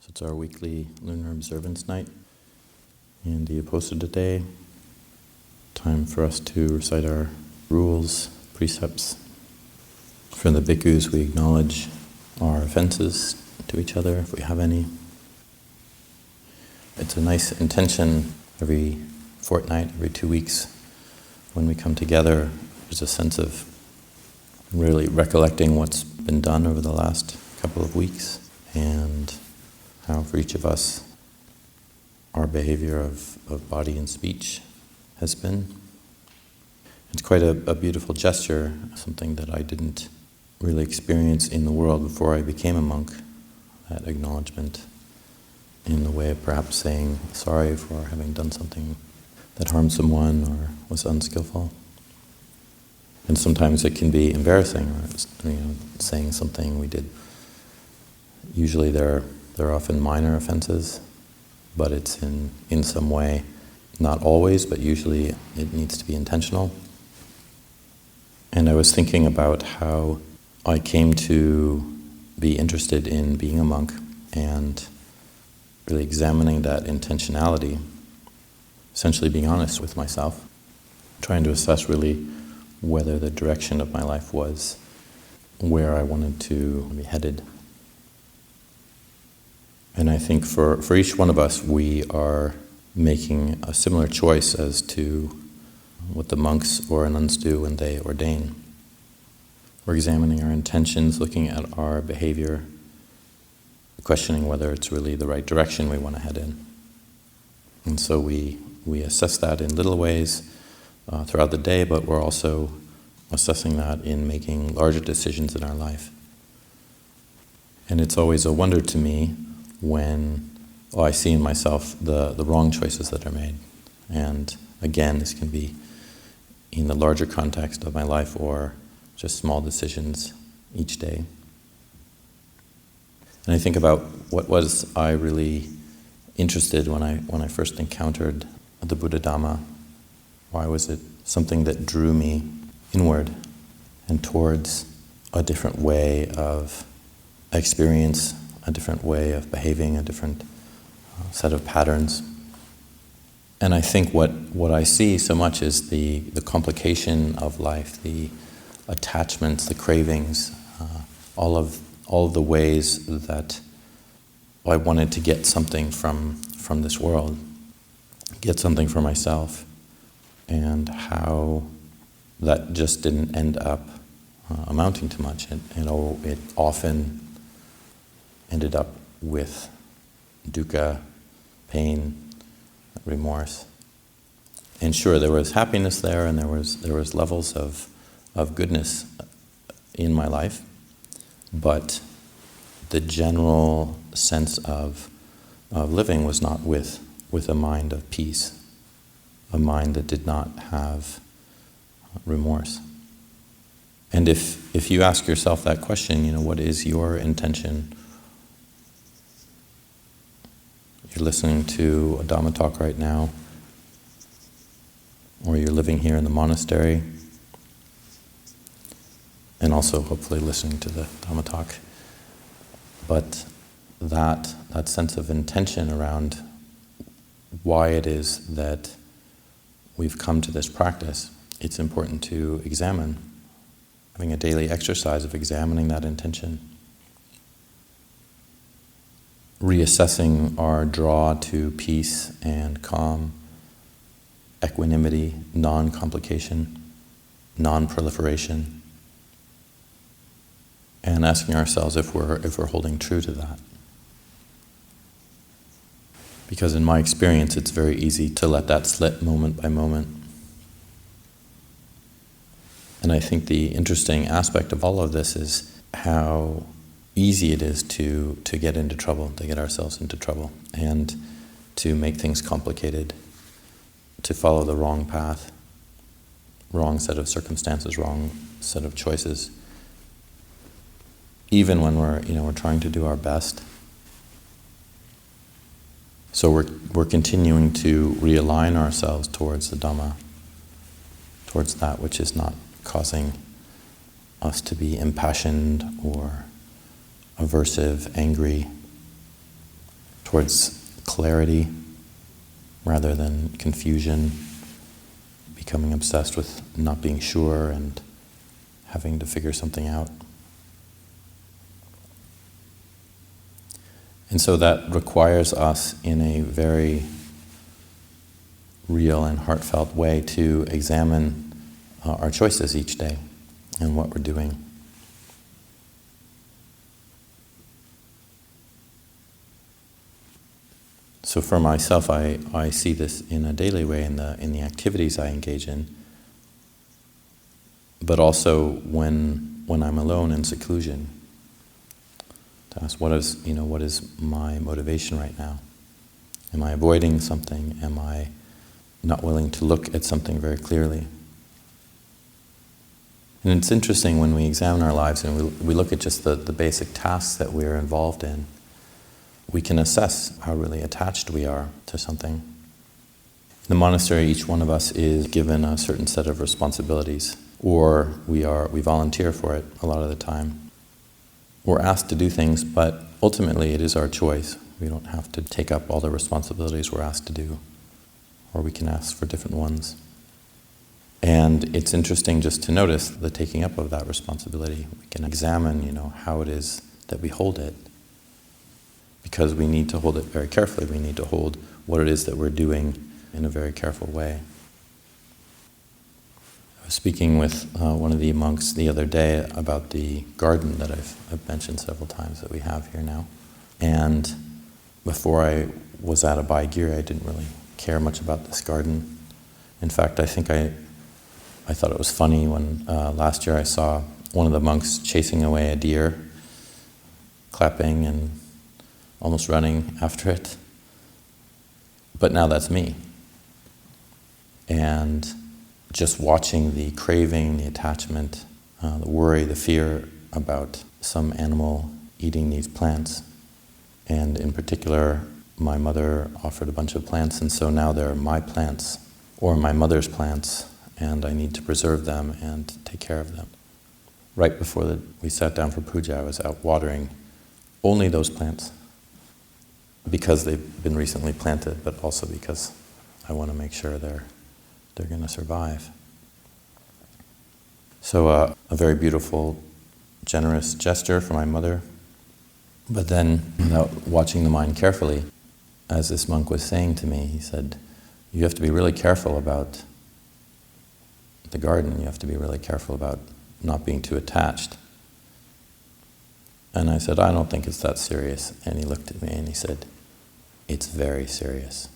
So it's our weekly lunar observance night. And the posted today, time for us to recite our rules, precepts. For the bhikkhus, we acknowledge our offenses to each other, if we have any. It's a nice intention every fortnight, every 2 weeks, when we come together. There's a sense of really recollecting what's been done over the last couple of weeks and how for each of us our behavior of body and speech has been. It's quite a beautiful gesture, something that I didn't really experience in the world before I became a monk, that acknowledgement in the way of perhaps saying sorry for having done something that harmed someone or was unskillful. And sometimes it can be embarrassing, or saying something we did. Usually they're often minor offenses, but it's in some way, not always, but usually it needs to be intentional. And I was thinking about how I came to be interested in being a monk and really examining that intentionality, essentially being honest with myself, trying to assess really whether the direction of my life was where I wanted to be headed. And I think for each one of us, we are making a similar choice as to what the monks or nuns do when they ordain. We're examining our intentions, looking at our behavior, questioning whether it's really the right direction we want to head in. And so we assess that in little ways throughout the day, but we're also assessing that in making larger decisions in our life. And it's always a wonder to me when I see in myself the wrong choices that are made. And again, this can be in the larger context of my life or just small decisions each day. And I think about what was I really interested when I first encountered the Buddha Dhamma. Why was it something that drew me inward and towards a different way of experience, a different way of behaving, a different set of patterns? And I think what I see so much is the complication of life, the attachments, the cravings, all of the ways that I wanted to get something from this world, get something for myself, and how that just didn't end up amounting to much. It often ended up with dukkha, pain, remorse. And sure, there was happiness there, and there was levels of goodness in my life, but the general sense of living was not with a mind of peace, a mind that did not have remorse. And if you ask yourself that question, what is your intention? You're listening to a Dhamma talk right now, or you're living here in the monastery, and also hopefully listening to the Dhamma talk. But that sense of intention around why it is that we've come to this practice, it's important to examine, having a daily exercise of examining that intention. Reassessing our draw to peace and calm, equanimity, non-complication, non-proliferation, and asking ourselves if we're holding true to that. Because in my experience, it's very easy to let that slip moment by moment. And I think the interesting aspect of all of this is how easy it is to get into trouble, to get ourselves into trouble, and to make things complicated, to follow the wrong path, wrong set of circumstances, wrong set of choices, even when we're trying to do our best. So we're continuing to realign ourselves towards the Dhamma, towards that which is not causing us to be impassioned or aversive, angry, towards clarity rather than confusion, becoming obsessed with not being sure and having to figure something out. And so that requires us in a very real and heartfelt way to examine our choices each day and what we're doing. So for myself, I see this in a daily way in the activities I engage in, but also when I'm alone in seclusion, to ask what is my motivation right now? Am I avoiding something? Am I not willing to look at something very clearly? And it's interesting when we examine our lives and we look at just the basic tasks that we're involved in, we can assess how really attached we are to something. In the monastery, each one of us is given a certain set of responsibilities, or we volunteer for it a lot of the time. We're asked to do things, but ultimately it is our choice. We don't have to take up all the responsibilities we're asked to do, or we can ask for different ones. And it's interesting just to notice the taking up of that responsibility. We can examine, how it is that we hold it, because we need to hold it very carefully. We need to hold what it is that we're doing in a very careful way. I was speaking with one of the monks the other day about the garden that I've mentioned several times that we have here now. And before I was at Abhayagiri, I didn't really care much about this garden. In fact, I think I thought it was funny when last year I saw one of the monks chasing away a deer, clapping and almost running after it. But now that's me. And just watching the craving, the attachment, the worry, the fear about some animal eating these plants. And in particular, my mother offered a bunch of plants, and so now they're my plants, or my mother's plants, and I need to preserve them and take care of them. Right before we sat down for puja, I was out watering only those plants, because they've been recently planted, but also because I want to make sure they're going to survive. So a very beautiful, generous gesture for my mother. But then, without watching the mind carefully, as this monk was saying to me, he said, you have to be really careful about the garden. You have to be really careful about not being too attached. And I said, I don't think it's that serious. And he looked at me and he said, it's very serious.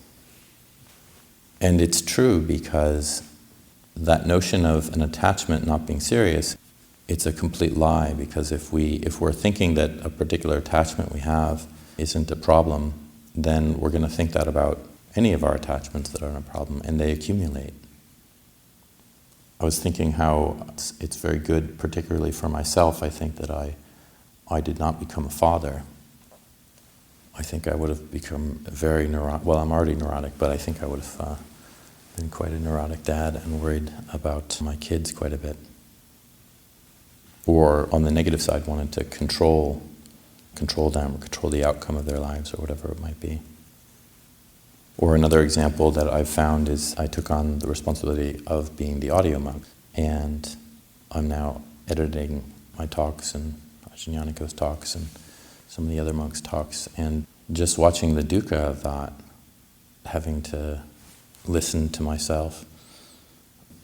And it's true, because that notion of an attachment not being serious, it's a complete lie, because if we're thinking that a particular attachment we have isn't a problem, then we're going to think that about any of our attachments that are a problem, and they accumulate. I was thinking how it's very good, particularly for myself, I think that I did not become a father. I think I would have become very neurotic. Well, I'm already neurotic, but I think I would have been quite a neurotic dad and worried about my kids quite a bit. Or on the negative side, wanted to control them, or control the outcome of their lives, or whatever it might be. Or another example that I've found is I took on the responsibility of being the audio monk, and I'm now editing my talks and Ajahn Cunda's talks and some of the other monks' talks, and just watching the dukkha of that, having to listen to myself,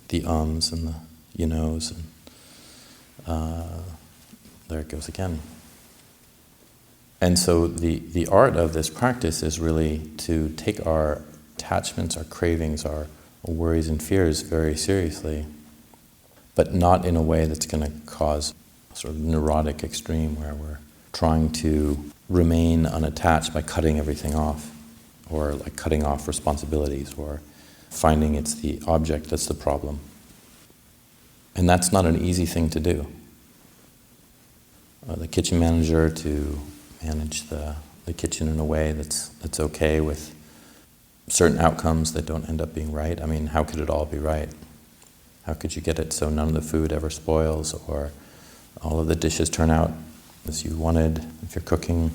the ums and the you knows, and there it goes again. And so the art of this practice is really to take our attachments, our cravings, our worries and fears very seriously, but not in a way that's going to cause a sort of neurotic extreme where we're trying to remain unattached by cutting everything off, or like cutting off responsibilities, or finding it's the object that's the problem. And that's not an easy thing to do. The kitchen manager to manage the kitchen in a way that's okay with certain outcomes that don't end up being right. I mean, how could it all be right? How could you get it so none of the food ever spoils, or all of the dishes turn out as you wanted if you're cooking?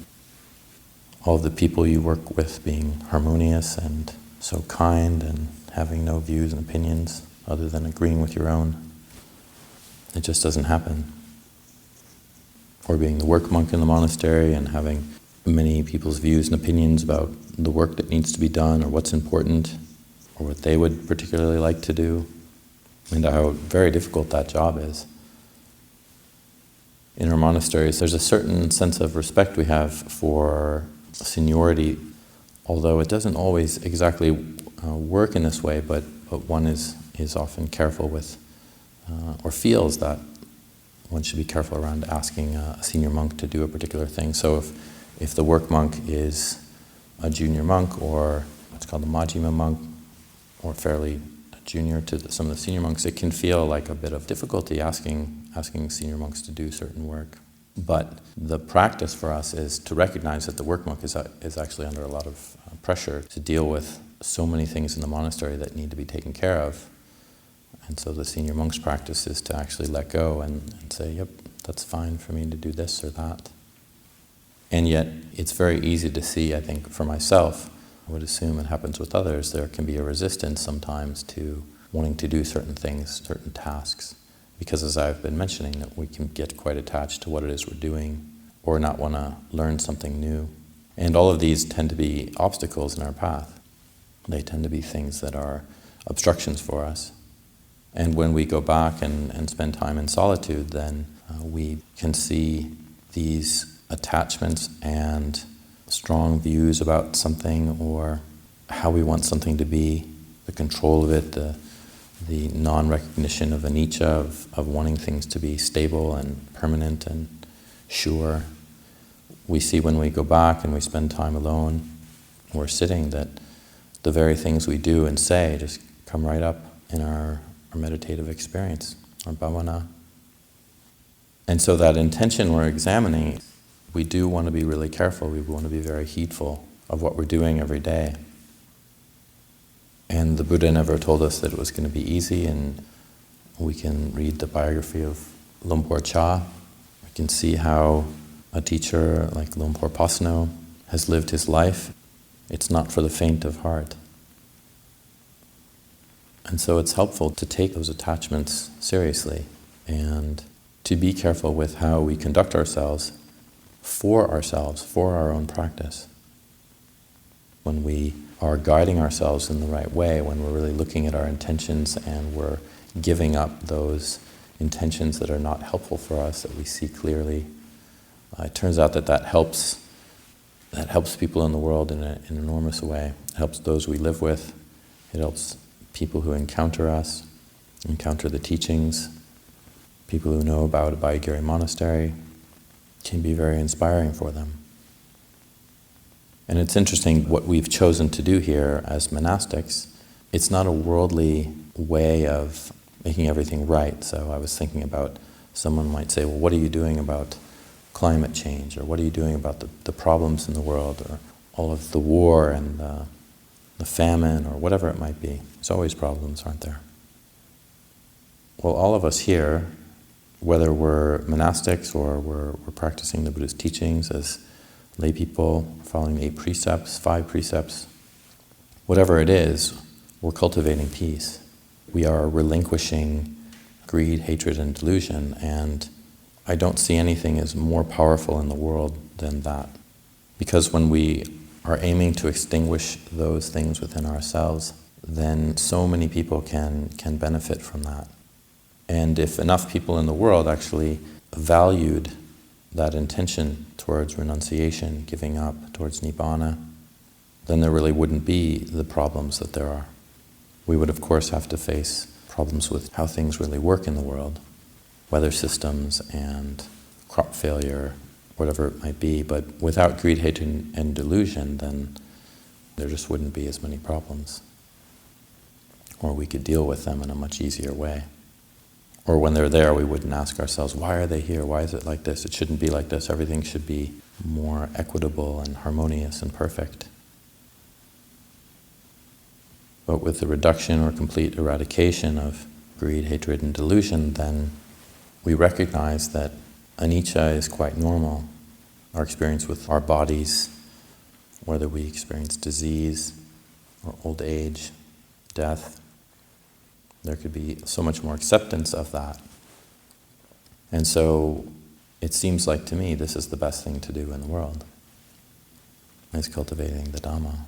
all of the people you work with being harmonious and so kind and having no views and opinions other than agreeing with your own. It just doesn't happen. Or being the work monk in the monastery and having many people's views and opinions about the work that needs to be done or what's important or what they would particularly like to do, and how very difficult that job is. In our monasteries, there's a certain sense of respect we have for seniority, although it doesn't always exactly work in this way, but one is often careful with, or feels that one should be careful around asking a senior monk to do a particular thing. So if the work monk is a junior monk, or what's called a Majjhima monk, or fairly junior to some of the senior monks, it can feel like a bit of difficulty asking senior monks to do certain work. But the practice for us is to recognize that the work monk is actually under a lot of pressure to deal with so many things in the monastery that need to be taken care of. And so the senior monk's practice is to actually let go and say, yep, that's fine for me to do this or that. And yet it's very easy to see, I think, for myself, I would assume it happens with others, there can be a resistance sometimes to wanting to do certain things, certain tasks. Because as I've been mentioning, that we can get quite attached to what it is we're doing or not want to learn something new. And all of these tend to be obstacles in our path. They tend to be things that are obstructions for us. And when we go back and spend time in solitude, then we can see these attachments and strong views about something or how we want something to be, the control of it, the non-recognition of anicca, of wanting things to be stable and permanent and sure. We see when we go back and we spend time alone or sitting that the very things we do and say just come right up in our meditative experience, our bhavana. And so that intention we're examining, we do want to be really careful. We want to be very heedful of what we're doing every day. And the Buddha never told us that it was going to be easy, and we can read the biography of Lumpur Cha. We can see how a teacher like Lumpur Pasno has lived his life. It's not for the faint of heart. And so it's helpful to take those attachments seriously and to be careful with how we conduct ourselves, for our own practice. When we are guiding ourselves in the right way, when we're really looking at our intentions and we're giving up those intentions that are not helpful for us, that we see clearly, it turns out that helps people in the world in an enormous way. It helps those we live with. It helps people who encounter us, encounter the teachings. People who know about Abhayagiri Monastery, can be very inspiring for them. And it's interesting what we've chosen to do here as monastics. It's not a worldly way of making everything right. So I was thinking about, someone might say, well, what are you doing about climate change? Or what are you doing about the problems in the world? Or all of the war and the famine, or whatever it might be. There's always problems, aren't there? Well, all of us here, whether we're monastics or we're practicing the Buddha's teachings as lay people, following the 8 precepts, 5 precepts, whatever it is, we're cultivating peace. We are relinquishing greed, hatred, and delusion, and I don't see anything as more powerful in the world than that. Because when we are aiming to extinguish those things within ourselves, then so many people can benefit from that. And if enough people in the world actually valued that intention towards renunciation, giving up, towards nibbana, then there really wouldn't be the problems that there are. We would, of course, have to face problems with how things really work in the world, weather systems and crop failure, whatever it might be. But without greed, hatred, and delusion, then there just wouldn't be as many problems. Or we could deal with them in a much easier way. Or when they're there, we wouldn't ask ourselves, why are they here? Why is it like this? It shouldn't be like this. Everything should be more equitable and harmonious and perfect. But with the reduction or complete eradication of greed, hatred, and delusion, then we recognize that anicca is quite normal. Our experience with our bodies, whether we experience disease or old age, death. There could be so much more acceptance of that. And so it seems like to me this is the best thing to do in the world, is cultivating the Dhamma.